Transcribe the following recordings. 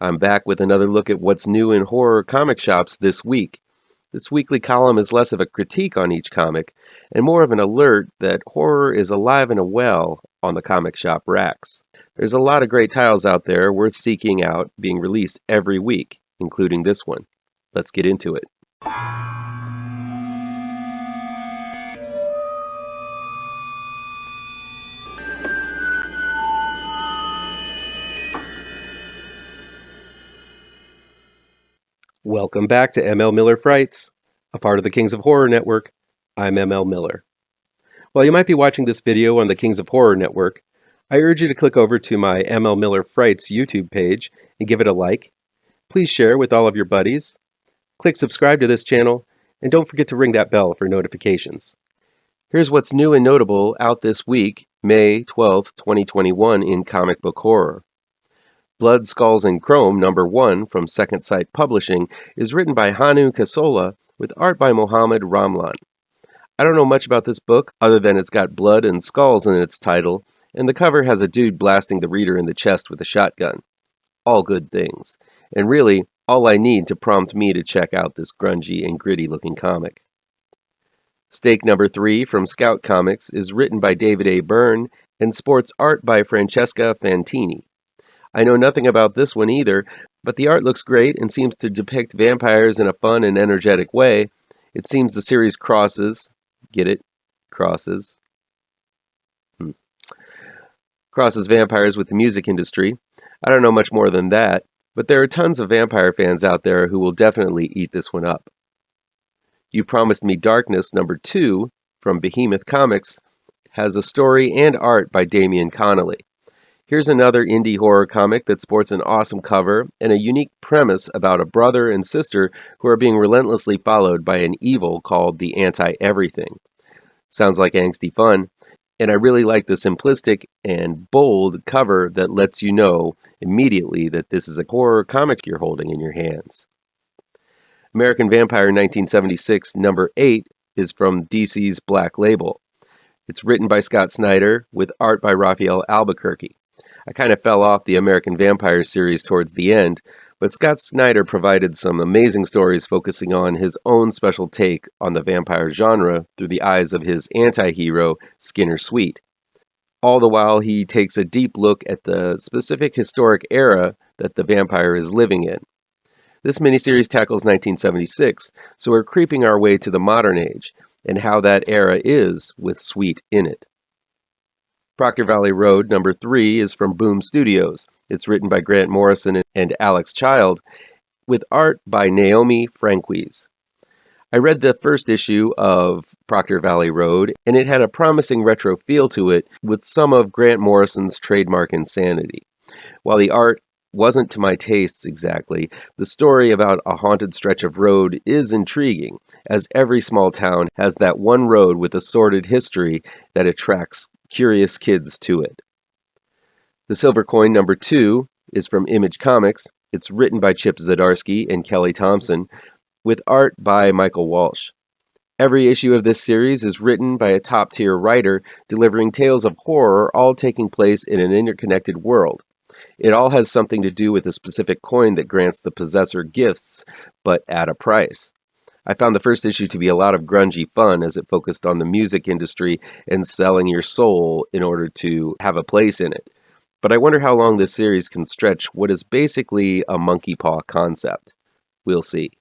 I'm back with another look at what's new in horror comic shops this week. This weekly column is less of a critique on each comic and more of an alert that horror is alive and well on the comic shop racks. There's a lot of great titles out there worth seeking out being released every week, including this one. Let's get into it. Welcome back to ML Miller Frights, a part of the Kings of Horror Network. I'm ML Miller. While you might be watching this video on the Kings of Horror Network, I urge you to click over to my ML Miller Frights YouTube page and give it a like. Please share with all of your buddies. Click subscribe to this channel, and don't forget to ring that bell for notifications. Here's what's new and notable out this week, May 12th, 2021 in comic book horror. Blood, Skulls, and Chrome #1 from Second Sight Publishing is written by Hannu Kesola with art by Mohammad Ramlan. I don't know much about this book other than it's got blood and skulls in its title, and the cover has a dude blasting the reader in the chest with a shotgun. All good things, and really all I need to prompt me to check out this grungy and gritty looking comic. Stake #3 from Scout Comics is written by David A. Byrne and sports art by Francesca Fantini. I know nothing about this one either, but the art looks great and seems to depict vampires in a fun and energetic way. It seems the series crosses, get it? Crosses. Crosses vampires with the music industry. I don't know much more than that, but there are tons of vampire fans out there who will definitely eat this one up. You Promised Me Darkness #2 from Behemoth Comics has a story and art by Damian Connelly. Here's another indie horror comic that sports an awesome cover and a unique premise about a brother and sister who are being relentlessly followed by an evil called the Anti-Everything. Sounds like angsty fun, and I really like the simplistic and bold cover that lets you know immediately that this is a horror comic you're holding in your hands. American Vampire 1976 #8 is from DC's Black Label. It's written by Scott Snyder with art by Rafael Albuquerque. I kind of fell off the American Vampire series towards the end, but Scott Snyder provided some amazing stories focusing on his own special take on the vampire genre through the eyes of his anti-hero, Skinner Sweet. All the while, he takes a deep look at the specific historic era that the vampire is living in. This miniseries tackles 1976, so we're creeping our way to the modern age, and how that era is with Sweet in it. Proctor Valley Road #3 is from Boom Studios. It's written by Grant Morrison and Alex Child, with art by Naomi Franquiz. I read the first issue of Proctor Valley Road, and it had a promising retro feel to it with some of Grant Morrison's trademark insanity. While the art wasn't to my tastes exactly, the story about a haunted stretch of road is intriguing, as every small town has that one road with a sordid history that attracts curious kids to it. The Silver Coin #2 is from Image Comics. It's written by Chip Zdarsky and Kelly Thompson, with art by Michael Walsh. Every issue of this series is written by a top-tier writer, delivering tales of horror all taking place in an interconnected world. It all has something to do with a specific coin that grants the possessor gifts, but at a price. I found the first issue to be a lot of grungy fun as it focused on the music industry and selling your soul in order to have a place in it. But I wonder how long this series can stretch what is basically a monkey paw concept. We'll see.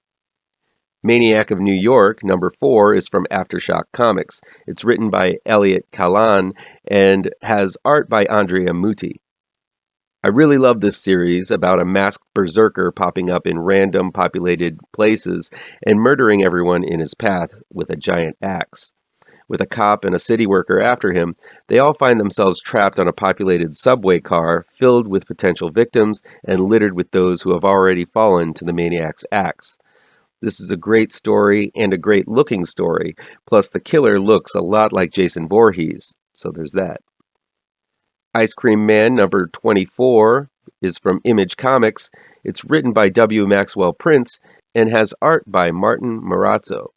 Maniac of New York #4 is from AfterShock Comics. It's written by Elliott, Kalan, and has art by Andrea Mutti. I really love this series about a masked berserker popping up in random populated places and murdering everyone in his path with a giant axe. With a cop and a city worker after him, they all find themselves trapped on a populated subway car filled with potential victims and littered with those who have already fallen to the maniac's axe. This is a great story and a great looking story, plus the killer looks a lot like Jason Voorhees, so there's that. Ice Cream Man #24 is from Image Comics. It's written by W. Maxwell Prince and has art by Martin Marazzo.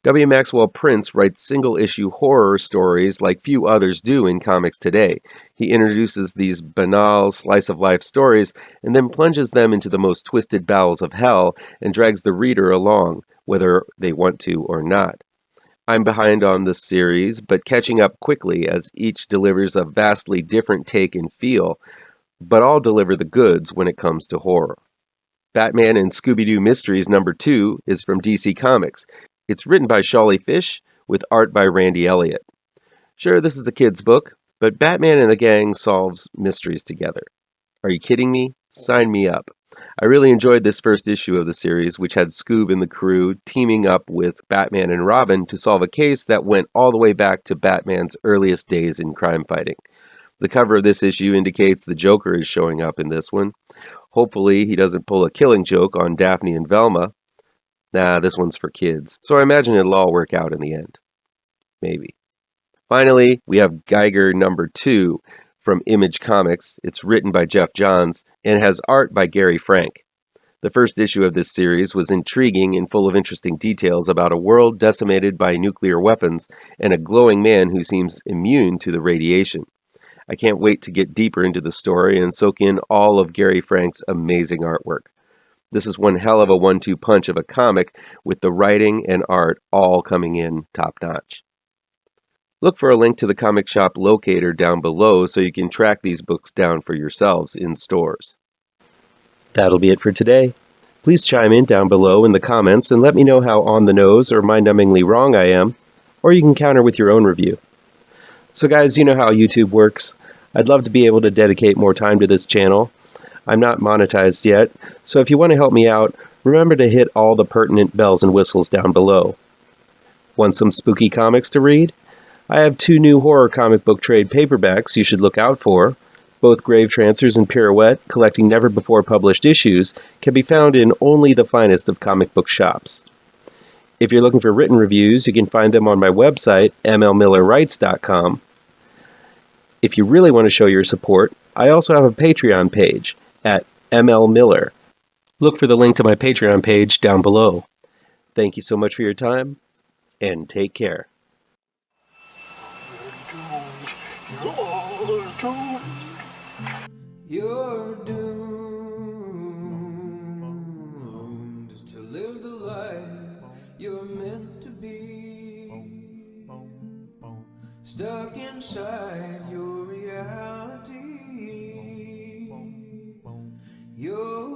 W. Maxwell Prince writes single-issue horror stories like few others do in comics today. He introduces these banal, slice-of-life stories and then plunges them into the most twisted bowels of hell and drags the reader along, whether they want to or not. I'm behind on this series, but catching up quickly as each delivers a vastly different take and feel, but all deliver the goods when it comes to horror. Batman and Scooby-Doo Mysteries #2 is from DC Comics. It's written by Shawley Fish with art by Randy Elliott. Sure, this is a kid's book, but Batman and the gang solves mysteries together. Are you kidding me? Sign me up. I really enjoyed this first issue of the series, which had Scoob and the crew teaming up with Batman and Robin to solve a case that went all the way back to Batman's earliest days in crime fighting. The cover of this issue indicates the Joker is showing up in this one. Hopefully he doesn't pull a killing joke on Daphne and Velma. Nah, this one's for kids, so I imagine it'll all work out in the end. Maybe. Finally, we have Geiger #2 from Image Comics. It's written by Jeff Johns and has art by Gary Frank. The first issue of this series was intriguing and full of interesting details about a world decimated by nuclear weapons and a glowing man who seems immune to the radiation. I can't wait to get deeper into the story and soak in all of Gary Frank's amazing artwork. This is one hell of a 1-2 punch of a comic with the writing and art all coming in top-notch. Look for a link to the comic shop locator down below so you can track these books down for yourselves in stores. That'll be it for today. Please chime in down below in the comments and let me know how on the nose or mind-numbingly wrong I am, or you can counter with your own review. So guys, you know how YouTube works. I'd love to be able to dedicate more time to this channel. I'm not monetized yet, so if you want to help me out, remember to hit all the pertinent bells and whistles down below. Want some spooky comics to read? I have 2 new horror comic book trade paperbacks you should look out for. Both Grave Trancers and Pirouette, collecting never-before-published issues, can be found in only the finest of comic book shops. If you're looking for written reviews, you can find them on my website, mlmillerwrites.com. If you really want to show your support, I also have a Patreon page at mlmiller. Look for the link to my Patreon page down below. Thank you so much for your time, and take care. You're doomed to live the life you're meant to be, stuck inside your reality. You're